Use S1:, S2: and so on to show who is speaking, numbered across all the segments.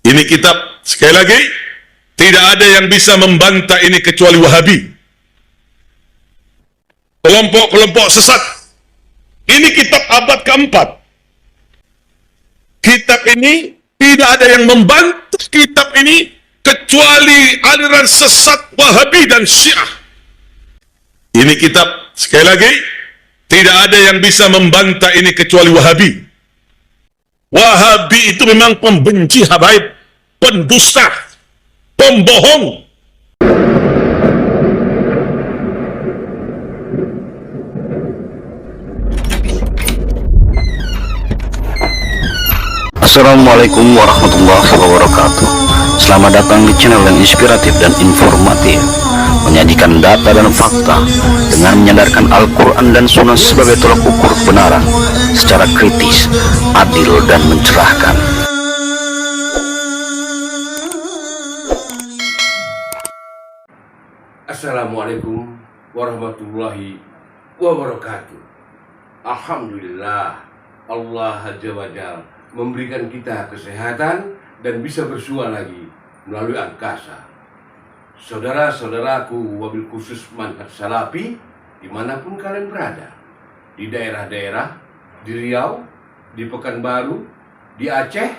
S1: Ini kitab, sekali lagi, tidak ada yang bisa membantah ini kecuali Wahabi. Kelompok-kelompok sesat. Ini kitab abad keempat. Kitab ini tidak ada yang membantah kitab ini kecuali aliran sesat Wahabi dan Syiah. Ini kitab, sekali lagi, tidak ada yang bisa membantah ini kecuali Wahabi. Wahabi itu memang pembenci habaib, pendusta, pembohong.
S2: Assalamualaikum warahmatullahi wabarakatuh. Selamat datang di channel yang inspiratif dan informatif, menyajikan data dan fakta dengan menyadarkan Al-Quran dan Sunnah sebagai tolak ukur kebenaran secara kritis, adil, dan mencerahkan.
S3: Assalamualaikum warahmatullahi wabarakatuh. Alhamdulillah, Allah Azza wa Jalla memberikan kita kesehatan dan bisa bersua lagi melalui angkasa. Saudara-saudaraku, wabil khusus manhaj salafi, dimanapun kalian berada, di daerah-daerah, di Riau, di Pekanbaru, di Aceh,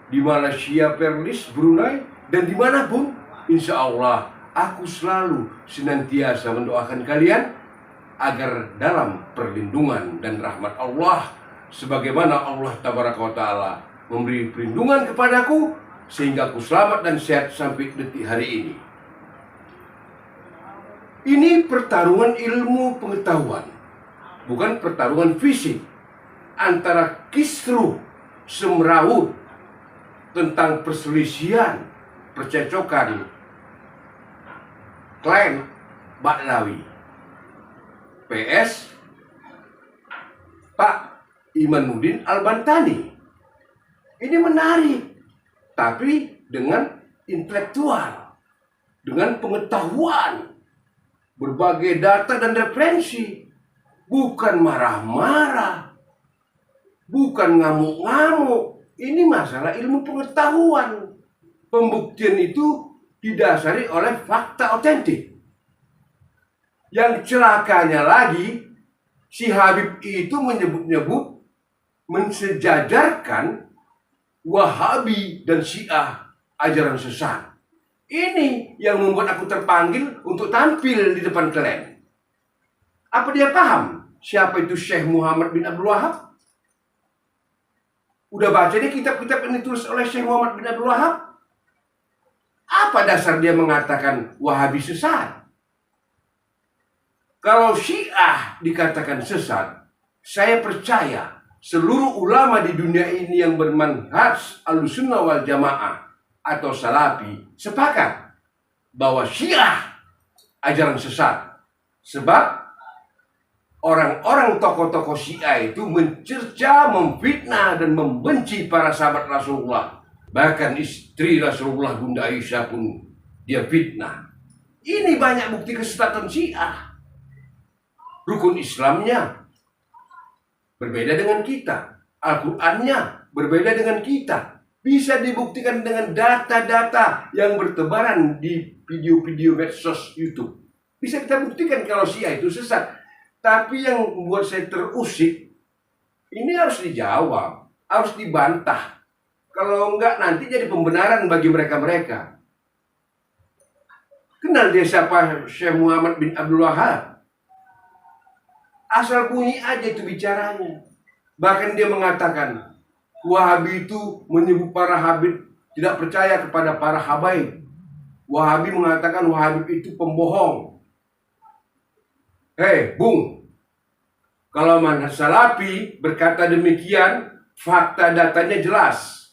S3: di Malaysia, Perlis, Brunei, dan dimanapun, insya Allah aku selalu senantiasa mendoakan kalian agar dalam perlindungan dan rahmat Allah, sebagaimana Allah Tabaraka wa Ta'ala memberi perlindungan kepadaku sehingga aku selamat dan sehat sampai detik hari ini. Ini pertarungan ilmu pengetahuan, bukan pertarungan fisik antara kisruh semrawut tentang perselisihan, percecokan klan Baklawi PS Pak Imanuddin Al-Bantani. Ini menarik, tapi dengan intelektual, dengan pengetahuan, berbagai data dan referensi, bukan marah-marah, bukan ngamuk-ngamuk. Ini masalah ilmu pengetahuan. Pembuktian itu didasari oleh fakta otentik. Yang celakanya lagi, si Habib itu menyebut-nyebut mensejajarkan Wahabi dan Syiah ajaran sesat. Ini yang membuat aku terpanggil untuk tampil di depan kalian. Apa dia paham siapa itu Syekh Muhammad bin Abdul Wahab? Udah baca dia kitab-kitab yang ditulis oleh Syekh Muhammad bin Abdul Wahab? Apa dasar dia mengatakan Wahabi sesat? Kalau Syiah dikatakan sesat, saya percaya seluruh ulama di dunia ini yang bermanhaj Ahlussunnah wal Jamaah atau Salafi sepakat bahwa Syiah ajaran sesat. Sebab orang-orang tokoh-tokoh Syiah itu mencerca, memfitnah, dan membenci para sahabat Rasulullah. Bahkan istri Rasulullah Bunda Aisyah pun dia fitnah. Ini banyak bukti kesesatan Syiah. Rukun Islamnya berbeda dengan kita, Al-Qur'annya berbeda dengan kita. Bisa dibuktikan dengan data-data yang bertebaran di video-video medsos YouTube. Bisa kita buktikan kalau Syiah itu sesat. Tapi yang membuat saya terusik, ini harus dijawab, harus dibantah. Kalau enggak nanti jadi pembenaran bagi mereka-mereka. Kenal dia siapa Syekh Muhammad bin Abdul Wahab? Asal bunyi aja itu bicaranya. Bahkan dia mengatakan Wahabi itu menyebut para Habib tidak percaya kepada para habaib. Wahabi mengatakan Wahabi itu pembohong. Hei, Bung, kalau manhaj Salafi berkata demikian, fakta datanya jelas.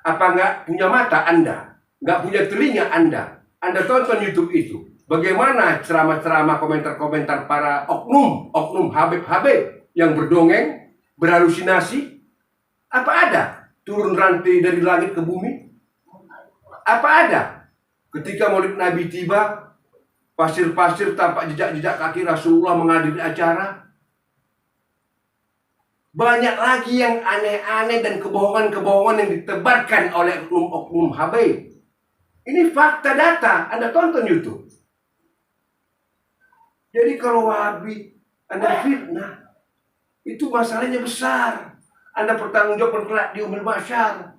S3: Apa nggak punya mata Anda? Nggak punya telinga Anda? Anda tonton YouTube itu. Bagaimana ceramah-ceramah, komentar-komentar para oknum Habib-Habib yang berdongeng, berhalusinasi? Apa ada turun rantai dari langit ke bumi? Apa ada ketika Maulid Nabi tiba, pasir-pasir tampak jejak-jejak kaki Rasulullah menghadiri acara? Banyak lagi yang aneh-aneh dan kebohongan-kebohongan yang ditebarkan oleh oknum-oknum Habaib. Ini fakta data, Anda tonton YouTube. Jadi kalau Wahabi Anda fitnah, itu masalahnya besar. Anda bertanggung jawab kelak di umil mahsyar.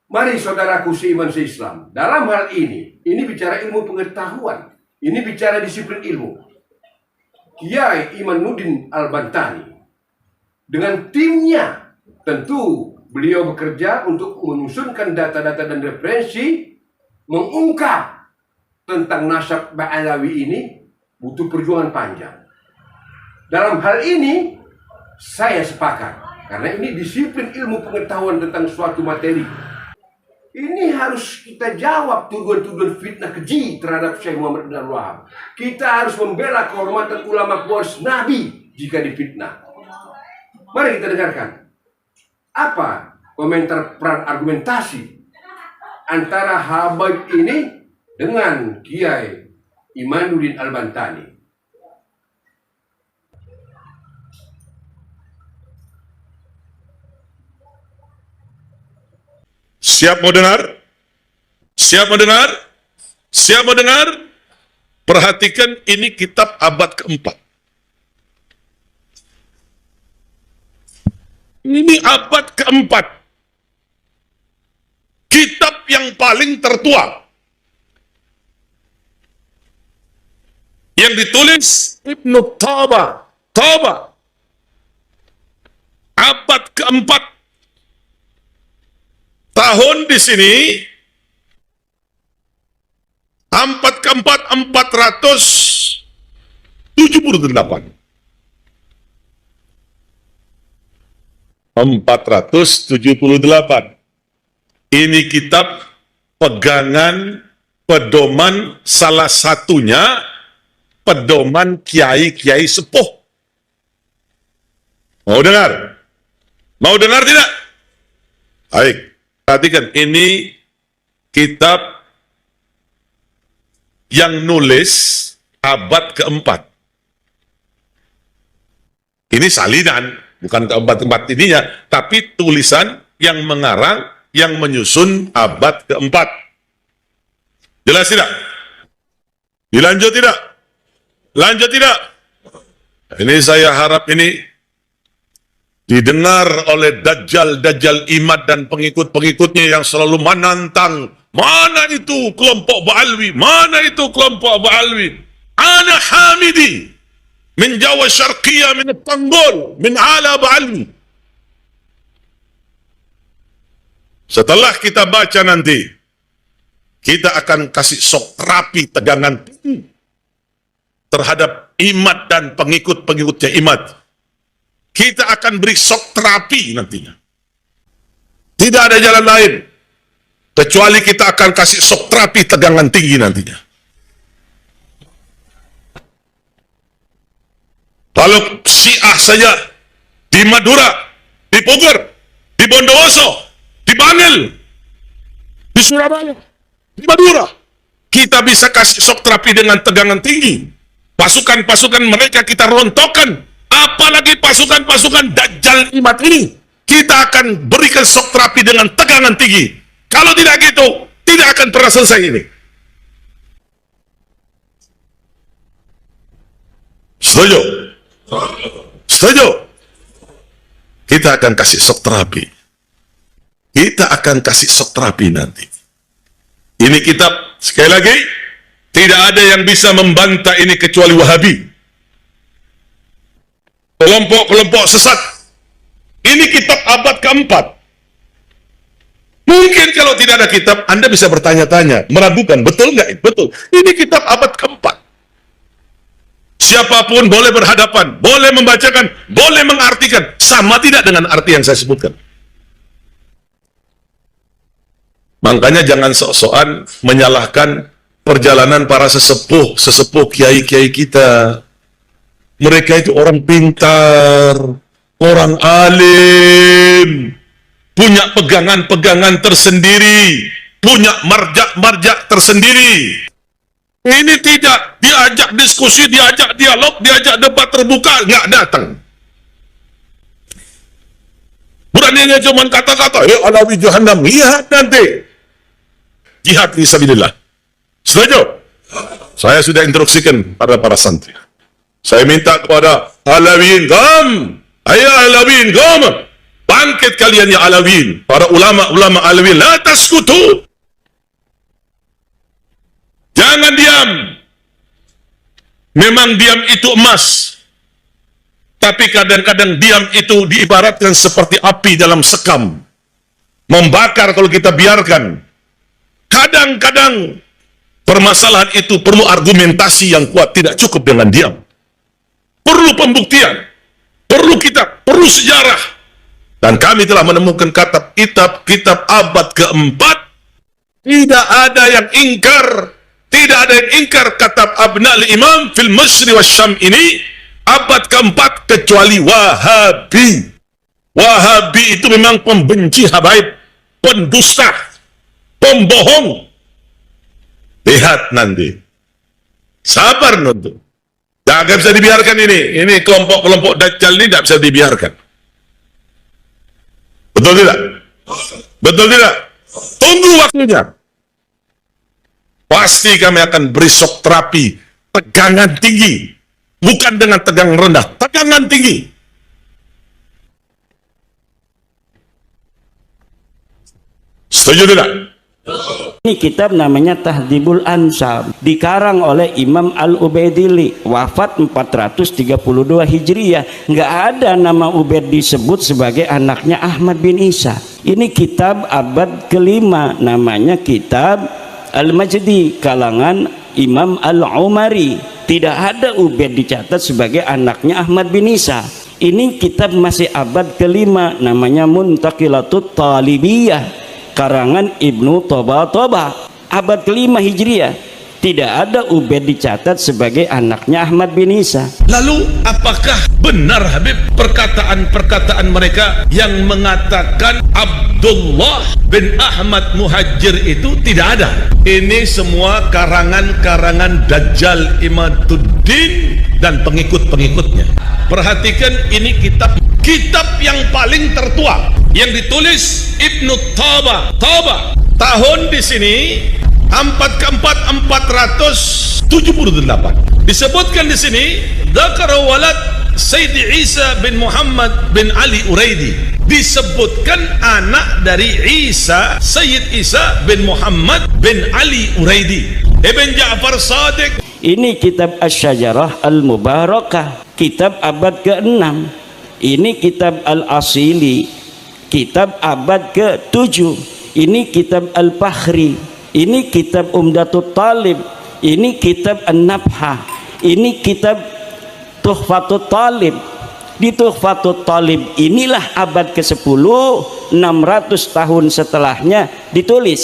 S3: Mari saudaraku seiman seislam, dalam hal ini bicara ilmu pengetahuan, ini bicara disiplin ilmu. Kiai Imanuddin Al-Bantani dengan timnya, tentu beliau bekerja untuk menyusunkan data-data dan referensi, mengungkap tentang nasab Ba'alawi ini butuh perjuangan panjang. Dalam hal ini saya sepakat, karena ini disiplin ilmu pengetahuan tentang suatu materi. Ini harus kita jawab tuduhan-tuduhan fitnah keji terhadap Syekh Muhammad bin Abdul Wahab. Kita harus membela kehormatan ulama pewaris Nabi jika difitnah. Mari kita dengarkan apa komentar perang argumentasi antara Habaib ini dengan Kiai Imanuddin Al-Bantani.
S1: Siap mau dengar? Siap mau dengar? Siap mau dengar? Perhatikan, ini kitab abad keempat. Ini abad keempat. Kitab yang paling tertua. Yang ditulis Ibnu Taba. Abad keempat. Tahun di sini abad keempat 478. 478. Ini kitab pegangan pedoman, salah satunya pedoman kiai-kiai sepuh. Mau dengar? Mau dengar tidak? Baik, perhatikan, ini kitab yang nulis abad keempat. Ini salinan, bukan keempat-empat ininya, tapi tulisan yang mengarang, yang menyusun abad keempat. Jelas tidak? Dilanjut tidak? Lanjut tidak? Ini saya harap ini didengar oleh dajjal-dajjal imat dan pengikut-pengikutnya yang selalu menantang. Mana itu kelompok Ba'alwi? Mana itu kelompok Ba'alwi? Ana Hamidi min Jawa Syarqiyah min Tanggol min ala Ba'alwi. Setelah kita baca nanti, kita akan kasih sok terapi tegangan tinggi terhadap imat dan pengikut-pengikutnya imat. Kita akan beri sok terapi nantinya. Tidak ada jalan lain kecuali kita akan kasih sok terapi tegangan tinggi nantinya. Kalau Syiah saja di Madura, di Bogor, di Bondowoso, di Bangil, di Surabaya, di Madura, kita bisa kasih sok terapi dengan tegangan tinggi. Pasukan-pasukan mereka kita rontokkan. Apalagi pasukan-pasukan Dajjal imat ini, kita akan berikan sok terapi dengan tegangan tinggi. Kalau tidak gitu, tidak akan pernah selesai ini. Setuju? Setuju? Kita akan kasih sok terapi. Kita akan kasih sok terapi nanti. Ini kitab, sekali lagi, tidak ada yang bisa membantah ini kecuali Wahabi. Kelompok-kelompok sesat. Ini kitab abad keempat. Mungkin kalau tidak ada kitab, Anda bisa bertanya-tanya, meragukan, betul nggak? Betul. Ini kitab abad keempat. Siapapun boleh berhadapan, boleh membacakan, boleh mengartikan. Sama tidak dengan arti yang saya sebutkan. Makanya jangan sok-sokan menyalahkan perjalanan para sesepuh kiai-kiai kita. Mereka itu orang pintar, orang alim, punya pegangan-pegangan tersendiri, punya marjak-marjak tersendiri. Ini tidak diajak diskusi, diajak dialog, diajak debat terbuka, nggak datang. Beraninya cuma kata-kata, Alawi Jahannam, lihat nanti. Jihad fisabilillah. Setuju? Saya sudah instruksikan pada para santri. Saya minta kepada Alawiyin, gam! Ayo Alawiyin, gam! Bangkit kalian ya Alawiyin. Para ulama-ulama Alawiyin, la taskutu. Jangan diam. Memang diam itu emas. Tapi kadang-kadang diam itu diibaratkan seperti api dalam sekam. Membakar kalau kita biarkan. Kadang-kadang permasalahan itu perlu argumentasi yang kuat, tidak cukup dengan diam. Perlu pembuktian, perlu kitab, perlu sejarah. Dan kami telah menemukan kitab abad keempat. Tidak ada yang ingkar, kitab Abna'ul Imam fil Masyri wa Syam ini abad keempat kecuali Wahabi. Wahabi itu memang pembenci habaib, pendusta, pembohong. Lihat nanti. Sabar nonton. Jangan bisa dibiarkan ini. Ini kelompok-kelompok Dajjal ini tidak bisa dibiarkan. Betul tidak? Betul tidak? Tunggu waktunya. Pasti kami akan beri shock terapi. Tegangan tinggi. Bukan dengan tegangan rendah. Tegangan tinggi. Setuju tidak?
S4: Ini kitab namanya Tahdhibul Ansab, dikarang oleh Imam Al-Ubaidili, wafat 432 Hijriyah. Nggak ada nama Ubaid disebut sebagai anaknya Ahmad bin Isa. Ini kitab abad kelima, namanya kitab Al-Majdi, kalangan Imam Al-Umari. Tidak ada Ubaid dicatat sebagai anaknya Ahmad bin Isa. Ini kitab masih abad kelima, namanya Muntaqilatut Talibiyah, karangan Ibnu Toba, abad kelima Hijriah. Tidak ada Ubaid dicatat sebagai anaknya Ahmad bin Isa.
S1: Lalu apakah benar Habib perkataan-perkataan mereka yang mengatakan Abdullah bin Ahmad Muhajir itu tidak ada? Ini semua karangan-karangan Dajjal Imaduddin dan pengikut-pengikutnya. Perhatikan, ini kitab yang paling tertua yang ditulis Ibnu Toba. Tahun di sini 478. Disebutkan di sini dzakara walad Sayyid Isa bin Muhammad bin Ali Uraidi. Disebutkan anak dari Isa, Sayyid Isa bin Muhammad bin Ali Uraidi. Ibn Ja'far Shadiq.
S4: Ini kitab Asy-Syajarah Al-Mubarakah, kitab abad ke-6. Ini kitab Al-Asili, kitab abad ke-7. Ini kitab Al-Fakhri. Ini kitab Umdatut Talib. Ini kitab An-Nabhah. Ini kitab Tuhfatut Talib. Di Tuhfatut Talib inilah abad ke-10, 600 tahun setelahnya ditulis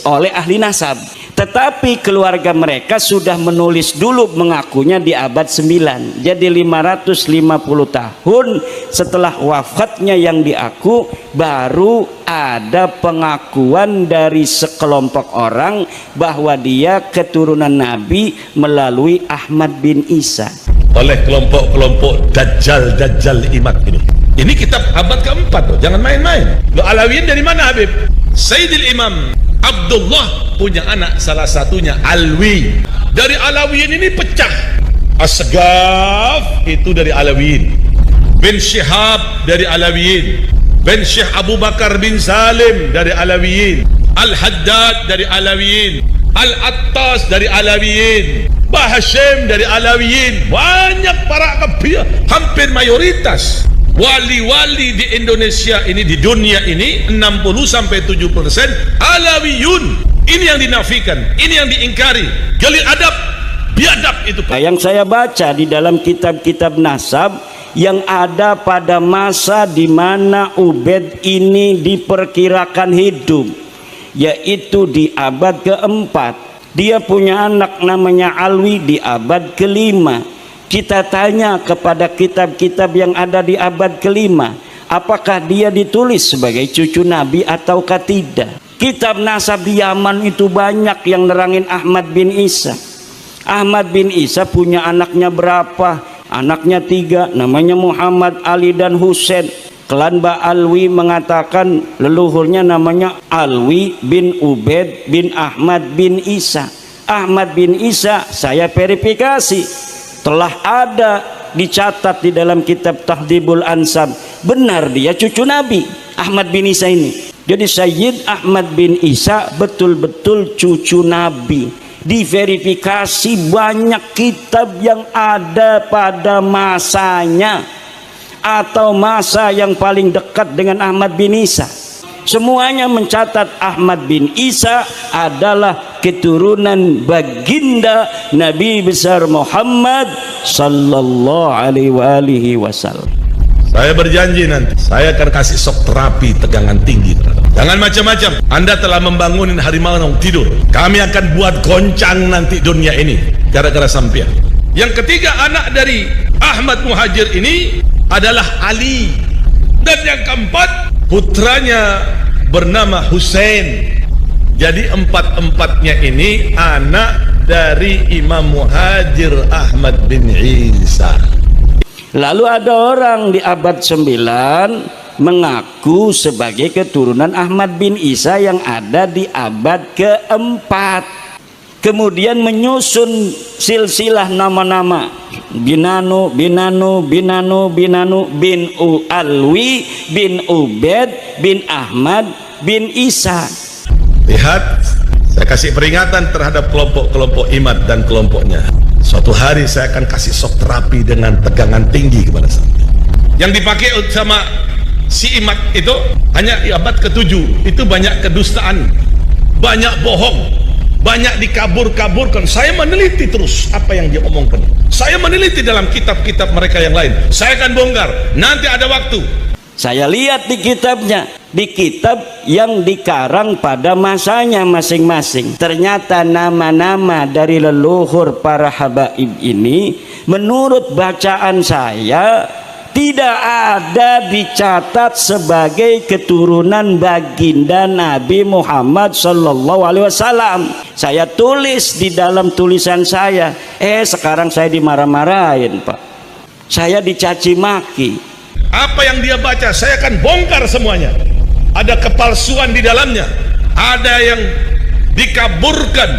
S4: oleh ahli nasab. Tetapi keluarga mereka sudah menulis dulu, mengakunya di abad 9. Jadi 550 tahun setelah wafatnya yang diaku, baru ada pengakuan dari sekelompok orang bahwa dia keturunan Nabi melalui Ahmad bin Isa.
S1: Oleh kelompok-kelompok Dajjal Imat ini. Ini kitab abad keempat, jangan main-main. Lo Alawiyin dari mana Habib? Sayyidil Imam Abdullah punya anak, salah satunya Alwi. Dari Alawiyin ini pecah. Asgaf itu dari Alawiyin. Bin Syihab dari Alawiyin. Bin Syekh Abu Bakar bin Salim dari Alawiyin. Al-Haddad dari Alawiyin. Al-Attas dari Alawiyin. Bahashim dari Alawiyin. Banyak para kebia, hampir mayoritas wali-wali di Indonesia ini, di dunia ini 60-70% Alawiyun. Ini yang dinafikan, ini yang diingkari. Gali adab, biadab itu.
S4: Yang saya baca di dalam kitab-kitab nasab yang ada pada masa di mana Ubaid ini diperkirakan hidup, yaitu di abad keempat. Dia punya anak namanya Alwi di abad kelima. Kita tanya kepada kitab-kitab yang ada di abad kelima, apakah dia ditulis sebagai cucu Nabi ataukah tidak? Kitab nasab di Yaman itu banyak yang nerangin Ahmad bin Isa. Ahmad bin Isa punya anaknya berapa? Anaknya 3, namanya Muhammad, Ali, dan Husain. Klan Ba'alwi mengatakan leluhurnya namanya Alwi bin Ubaid bin Ahmad bin Isa. Ahmad bin Isa saya verifikasi telah ada dicatat di dalam kitab Tahdhibul Ansab, benar dia cucu Nabi Ahmad bin Isa ini. Jadi Sayyid Ahmad bin Isa betul-betul cucu Nabi. Diverifikasi banyak kitab yang ada pada masanya atau masa yang paling dekat dengan Ahmad bin Isa. Semuanya mencatat Ahmad bin Isa adalah keturunan baginda Nabi besar Muhammad sallallahu alaihi wasallam.
S1: Saya berjanji nanti saya akan kasih shock terapi tegangan tinggi. Jangan macam-macam. Anda telah membangunin harimau yang tidur. Kami akan buat goncang nanti dunia ini gara-gara sampean. Yang ketiga, anak dari Ahmad Muhajir ini adalah Ali. Dan yang keempat, putranya bernama Hussein. Jadi empat-empatnya ini anak dari Imam Muhajir Ahmad bin Isa.
S4: Lalu ada orang di abad 9 mengaku sebagai keturunan Ahmad bin Isa yang ada di abad keempat. Kemudian menyusun silsilah nama-nama Binanu, Binanu, Binanu, Binanu, bin Alwi, bin Ubaid, bin Ahmad, bin Isa.
S1: Lihat, saya kasih peringatan terhadap kelompok-kelompok Imad dan kelompoknya. Suatu hari saya akan kasih shock terapi dengan tegangan tinggi kepada saya. Yang dipakai sama si Imad itu hanya di abad ke-7. Itu banyak kedustaan, banyak bohong, banyak dikabur-kaburkan. Saya meneliti terus apa yang dia omongkan. Saya meneliti dalam kitab-kitab mereka yang lain. Saya akan bongkar. Nanti ada waktu.
S4: Saya lihat di kitabnya, di kitab yang dikarang pada masanya masing-masing. Ternyata nama-nama dari leluhur para habaib ini menurut bacaan saya tidak ada dicatat sebagai keturunan baginda Nabi Muhammad sallallahu alaihi wasallam. Saya tulis di dalam tulisan saya, sekarang saya dimarah-marahin, Pak. Saya dicaci maki.
S1: Apa yang dia baca saya akan bongkar semuanya. Ada kepalsuan di dalamnya, ada yang dikaburkan,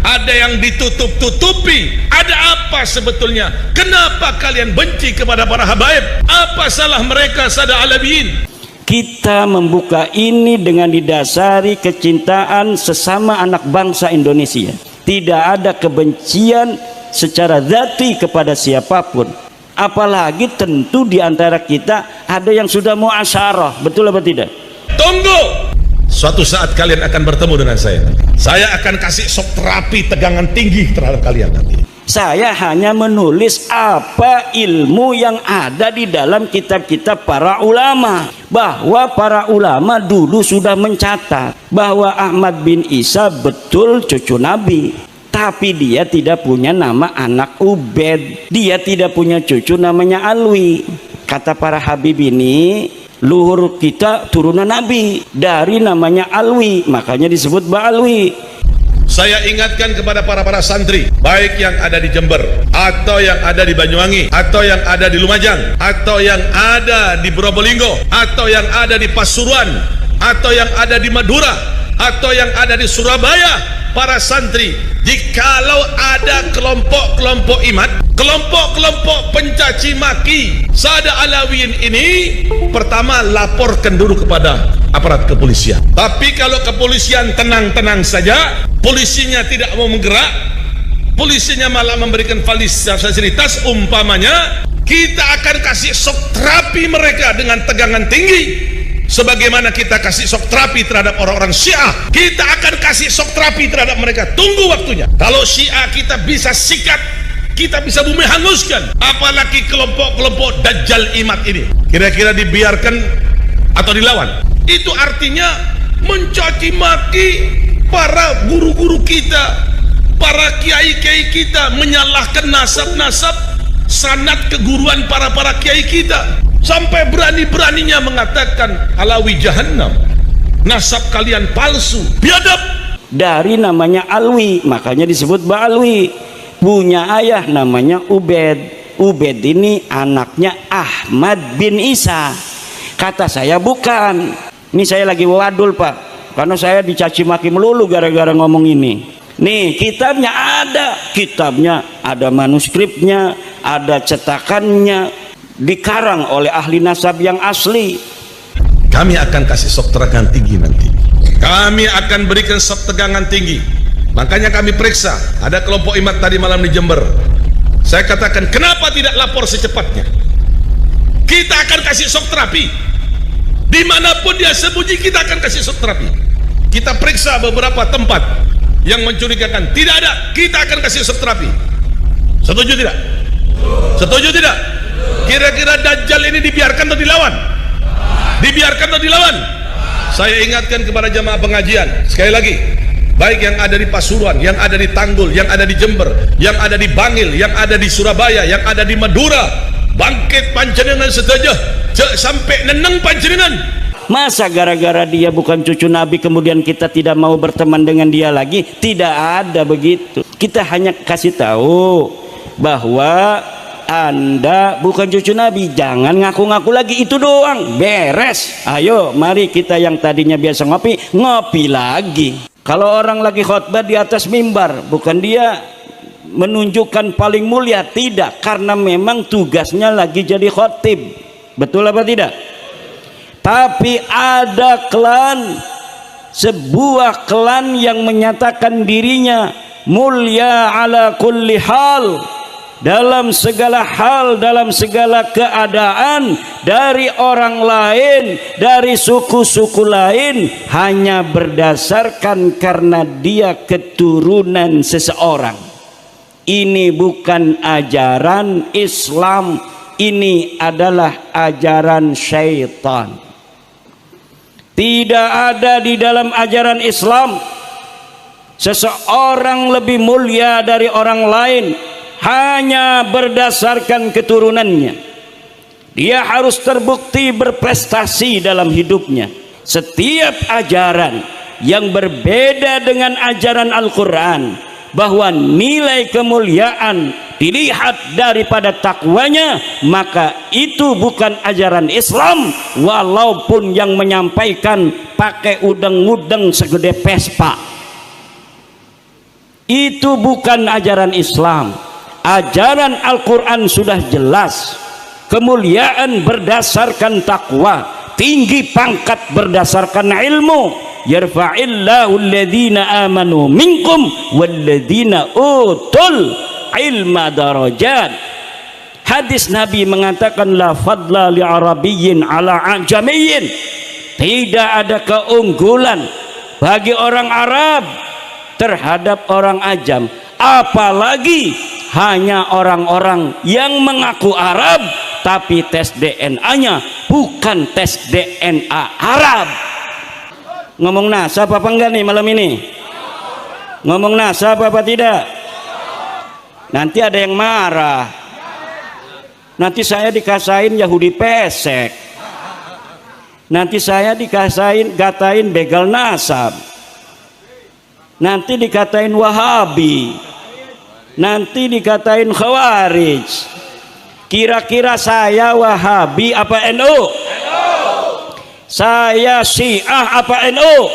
S1: ada yang ditutup-tutupi. Ada apa sebetulnya? Kenapa kalian benci kepada para habaib? Apa salah mereka sada alabiyin?
S4: Kita membuka ini dengan didasari kecintaan sesama anak bangsa Indonesia. Tidak ada kebencian secara zati kepada siapapun. Apalagi tentu di antara kita ada yang sudah muasyarah, betul apa tidak?
S1: Tunggu, suatu saat kalian akan bertemu dengan saya. Saya akan kasih shock terapi tegangan tinggi terhadap kalian nanti.
S4: Saya hanya menulis apa ilmu yang ada di dalam kitab-kitab para ulama. Bahwa para ulama dulu sudah mencatat bahwa Ahmad bin Isa betul cucu Nabi. Tapi dia tidak punya nama anak Ubaid. Dia tidak punya cucu namanya Alwi. Kata para habib ini, luhur kita turunan Nabi dari namanya Alwi, makanya disebut Ba'alwi.
S1: Saya ingatkan kepada para santri, baik yang ada di Jember, atau yang ada di Banyuwangi, atau yang ada di Lumajang, atau yang ada di Probolinggo, atau yang ada di Pasuruan, atau yang ada di Madura, atau yang ada di Surabaya. Para santri, jikalau ada kelompok-kelompok iman, kelompok-kelompok pencaci maki sada alawiyin ini, pertama laporkan dulu kepada aparat kepolisian. Tapi kalau kepolisian tenang-tenang saja, polisinya tidak mau menggerak, polisinya malah memberikan fasilitas, umpamanya kita akan kasih shock terapi mereka dengan tegangan tinggi. Sebagaimana kita kasih shock terapi terhadap orang-orang Syiah, kita akan kasih shock terapi terhadap mereka. Tunggu waktunya. Kalau Syiah kita bisa sikat, kita bisa bumi hanguskan. Apalagi kelompok-kelompok Dajjal Imad ini. Kira-kira dibiarkan atau dilawan? Itu artinya mencaci maki para guru-guru kita, para kiai-kiai kita, menyalahkan nasab-nasab sanad keguruan para kiai kita. Sampai berani-beraninya mengatakan Alawi Jahannam, nasab kalian palsu, biadab. Dari
S4: namanya Alwi, makanya disebut Ba'alwi. Punya ayah namanya Ubaid. Ubaid ini anaknya Ahmad bin Isa. Kata saya bukan. Ini saya lagi wadul Pak, karena saya dicaci maki melulu gara-gara ngomong ini. Nih kitabnya ada manuskripnya, ada cetakannya, dikarang oleh ahli nasab yang asli.
S1: Kami akan kasih sop tegangan tinggi nanti. Kami akan berikan sop tegangan tinggi. Makanya kami periksa, ada kelompok imat tadi malam di Jember. Saya katakan, kenapa tidak lapor secepatnya? Kita akan kasih shock terapi. Dimanapun dia sembunyi, kita akan kasih shock terapi. Kita periksa beberapa tempat yang mencurigakan. Tidak ada, kita akan kasih shock terapi. Setuju tidak? Setuju tidak? Kira-kira Dajjal ini dibiarkan atau dilawan? Dibiarkan atau dilawan? Saya ingatkan kepada jamaah pengajian, sekali lagi, baik yang ada di Pasuruan, yang ada di Tanggul, yang ada di Jember, yang ada di Bangil, yang ada di Surabaya, yang ada di Madura, bangkit panjenengan setuju sampai neneng panjenengan.
S4: Masa gara-gara dia bukan cucu Nabi kemudian kita tidak mau berteman dengan dia lagi? Tidak ada begitu. Kita hanya kasih tahu bahwa Anda bukan cucu Nabi, jangan ngaku-ngaku lagi, itu doang, beres. Ayo mari kita yang tadinya biasa ngopi, ngopi lagi. Kalau orang lagi khotbah di atas mimbar, bukan dia menunjukkan paling mulia, tidak, karena memang tugasnya lagi jadi khotib. Betul apa tidak? Tapi ada klan, sebuah klan yang menyatakan dirinya mulia ala kulli hal, dalam segala hal, dalam segala keadaan, dari orang lain, dari suku-suku lain, hanya berdasarkan karena dia keturunan seseorang. Ini bukan ajaran Islam, ini adalah ajaran syaitan. Tidak ada di dalam ajaran Islam seseorang lebih mulia dari orang lain hanya berdasarkan keturunannya. Dia harus terbukti berprestasi dalam hidupnya. Setiap ajaran yang berbeda dengan ajaran Al-Quran, bahwa nilai kemuliaan dilihat daripada takwanya, maka itu bukan ajaran Islam, walaupun yang menyampaikan pakai udeng-udeng segede Vespa. Itu bukan ajaran Islam. Ajaran Al-Quran sudah jelas, kemuliaan berdasarkan takwa, tinggi pangkat berdasarkan ilmu. Yarfa'illahu alladhina amanu minkum walladhina utul ilma darajat. Hadis Nabi mengatakan la fadla li arabiyyin ala ajamiyyin. Tidak ada keunggulan bagi orang Arab terhadap orang ajam, apalagi hanya orang-orang yang mengaku Arab tapi tes DNA-nya bukan tes DNA Arab. Ngomong nasab apa enggak nih malam ini? Ngomong nasab apa tidak? Nanti ada yang marah. Nanti saya dikasain Yahudi pesek. Nanti saya gatain begal nasab. Nanti dikatain Wahabi. Nanti dikatain Khawarij. Kira-kira saya Wahabi apa NU? Saya Syiah apa NU?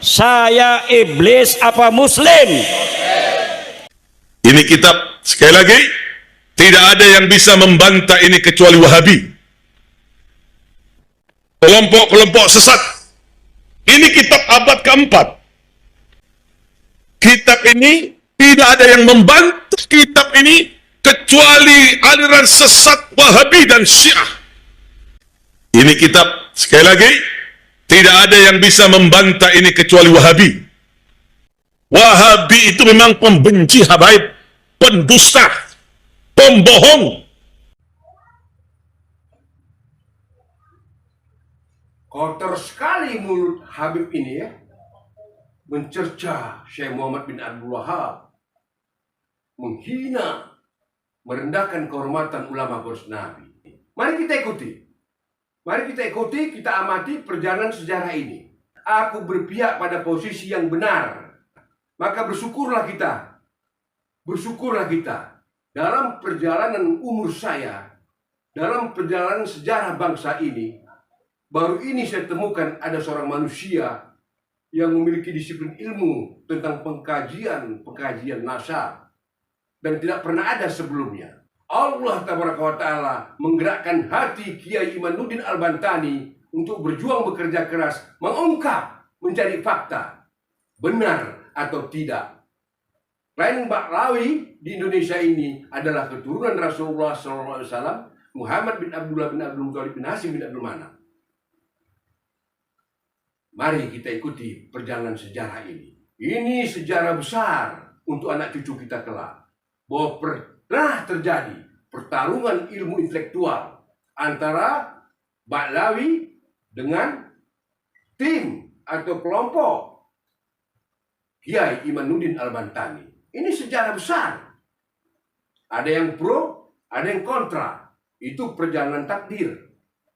S4: Saya iblis apa Muslim?
S1: Ini kitab, sekali lagi, tidak ada yang bisa membantah ini kecuali Wahabi, kelompok-kelompok sesat. Ini kitab abad keempat. Kitab ini tidak ada yang membantah kitab ini kecuali aliran sesat Wahabi dan Syiah. Ini kitab, sekali lagi, tidak ada yang bisa membantah ini kecuali Wahabi. Wahabi itu memang pembenci habaib, pendusta, pembohong.
S3: Kotor sekali mulut Habib ini ya, mencerca Syekh Muhammad bin Abdul Wahab, menghina, merendahkan kehormatan ulama poros Nabi. Mari kita ikuti. Mari kita ikuti, kita amati perjalanan sejarah ini. Aku berpihak pada posisi yang benar. Maka bersyukurlah kita. Bersyukurlah kita. Dalam perjalanan umur saya, dalam perjalanan sejarah bangsa ini, baru ini saya temukan ada seorang manusia yang memiliki disiplin ilmu tentang pengkajian nasar dan tidak pernah ada sebelumnya. Allah Tabaraka wa Ta'ala menggerakkan hati Kiai Imanuddin Al-Bantani untuk berjuang bekerja keras, mengungkap, mencari fakta, benar atau tidak. Lain Baklawi di Indonesia ini adalah keturunan Rasulullah SAW, Muhammad bin Abdullah bin Abdul Muthalib bin Hashim bin Abdul Manaf. Mari kita ikuti perjalanan sejarah ini. Ini sejarah besar untuk anak cucu kita kelak. Bahwa pernah terjadi pertarungan ilmu intelektual antara Baklawi dengan tim atau kelompok Kiai Imanuddin Al-Bantani. Ini sejarah besar. Ada yang pro, ada yang kontra. Itu perjalanan takdir.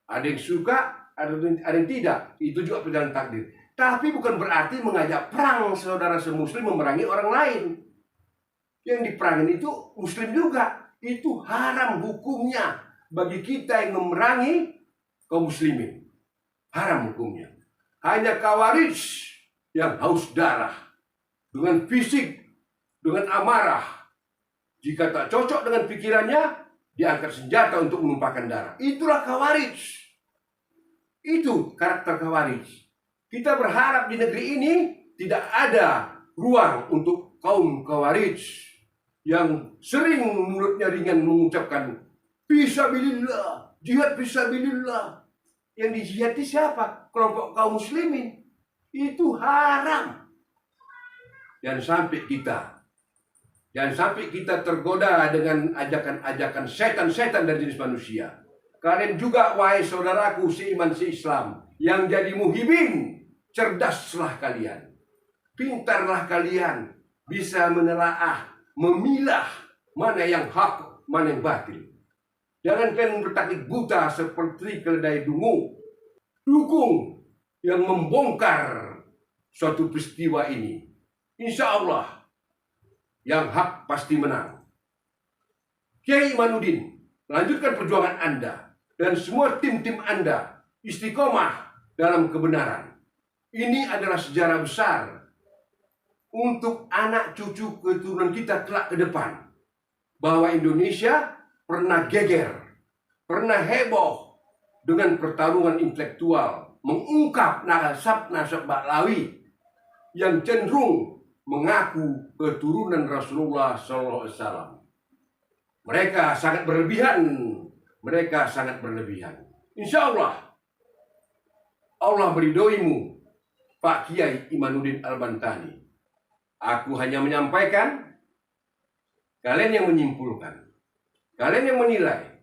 S3: Ada yang suka, ada yang tidak. Itu juga perjalanan takdir. Tapi bukan berarti mengajak perang saudara semuslim memerangi orang lain. Yang diperangin itu muslim juga. Itu haram hukumnya bagi kita yang memerangi kaum muslimin. Haram hukumnya. Hanya Khawarij yang haus darah dengan fisik, dengan amarah. Jika tak cocok dengan pikirannya, diangkat senjata untuk menumpahkan darah. Itulah Khawarij. Itu karakter Khawarij. Kita berharap di negeri ini tidak ada ruang untuk kaum Khawarij yang sering mulutnya ringan mengucapkan fisabilillah, jihad fisabilillah. Yang dijihadi siapa? Kelompok kaum muslimin. Itu haram. Jangan sampai kita tergoda dengan ajakan-ajakan setan-setan dari jenis manusia. Kalian juga, wahai saudaraku seiman seislam, yang jadi muhibin, cerdaslah kalian. Pintarlah kalian bisa menelaah, memilah mana yang hak, mana yang batil. Jangan kalian bertaktik buta seperti keledai dukung yang membongkar suatu peristiwa ini. Insya Allah yang hak pasti menang. Kiai Imanuddin, lanjutkan perjuangan Anda dan semua tim-tim Anda istiqomah dalam kebenaran. Ini adalah sejarah besar untuk anak cucu keturunan kita kelak ke depan. Bahwa Indonesia pernah geger, pernah heboh dengan pertarungan intelektual, mengungkap nasab-nasab Baklawi yang cenderung mengaku keturunan Rasulullah SAW. Mereka sangat berlebihan. Insya Allah, Allah meridhoimu, Pak Kiai Imanuddin Al-Bantani. Aku hanya menyampaikan, kalian yang menyimpulkan, kalian yang menilai.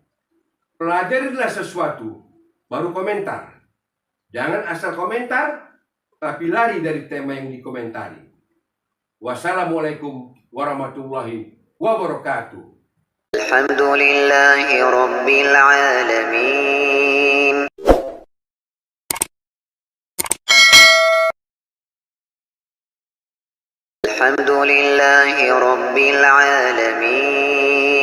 S3: Pelajarilah sesuatu, baru komentar. Jangan asal komentar, tapi lari dari tema yang dikomentari. Wassalamualaikum warahmatullahi wabarakatuh.
S5: Alhamdulillahi Rabbil Alamin. Alhamdulillahi Rabbil Alamin.